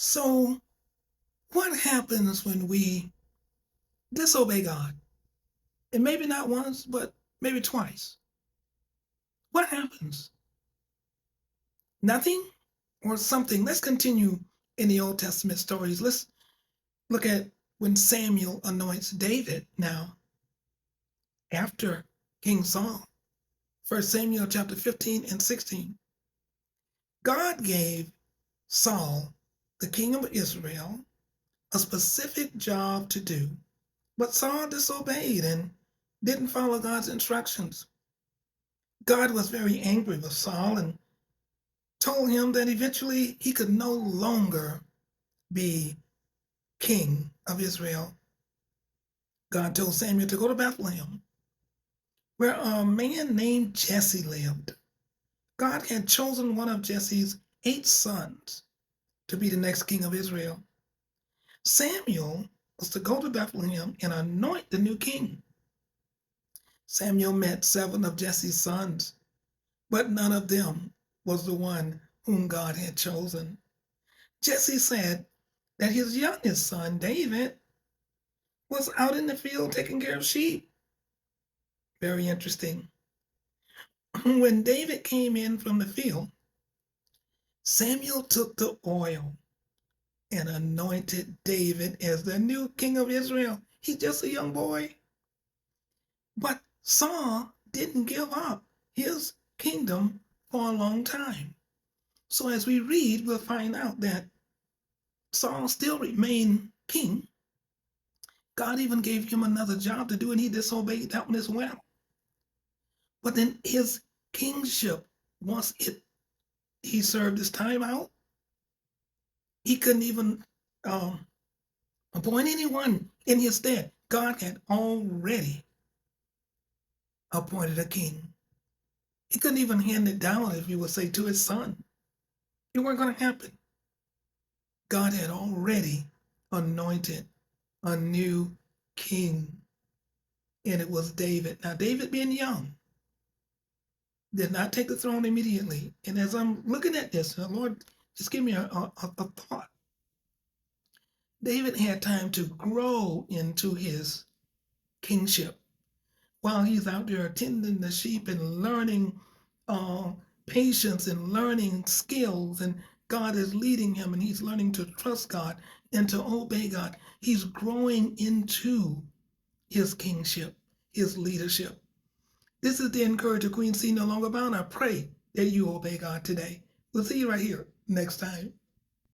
So, what happens when we disobey God? And maybe not once, but maybe twice. What happens? Nothing or something? Let's continue in the Old Testament stories. Let's look at when Samuel anoints David now after King Saul. 1 Samuel chapter 15 and 16. God gave Saul, the king of Israel, a specific job to do, but Saul disobeyed and didn't follow God's instructions. God was very angry with Saul and told him that eventually he could no longer be king of Israel. God told Samuel to go to Bethlehem, where a man named Jesse lived. God had chosen one of Jesse's 8 sons to be the next king of Israel. Samuel was to go to Bethlehem and anoint the new king. Samuel met 7 of Jesse's sons, but none of them was the one whom God had chosen. Jesse said that his youngest son, David, was out in the field taking care of sheep. Very interesting. When David came in from the field, Samuel took the oil and anointed David as the new king of Israel. He's just a young boy. But Saul didn't give up his kingdom for a long time. So as we read, we'll find out that Saul still remained king. God even gave him another job to do, and he disobeyed that one as well. But then his kingship, once he served his time out, he couldn't even appoint anyone in his stead. God had already appointed a king. He couldn't even hand it down, if you would say, to his son. It wasn't going to happen. God had already anointed a new king, and it was David. Now, David being young, did not take the throne immediately. And as I'm looking at this, the Lord just give me a thought. David had time to grow into his kingship while he's out there tending the sheep and learning patience and learning skills. And God is leading him, and he's learning to trust God and to obey God. He's growing into his kingship, his leadership. This is the Encourager Queen C No Longer Bound. I pray that you obey God today. We'll see you right here next time.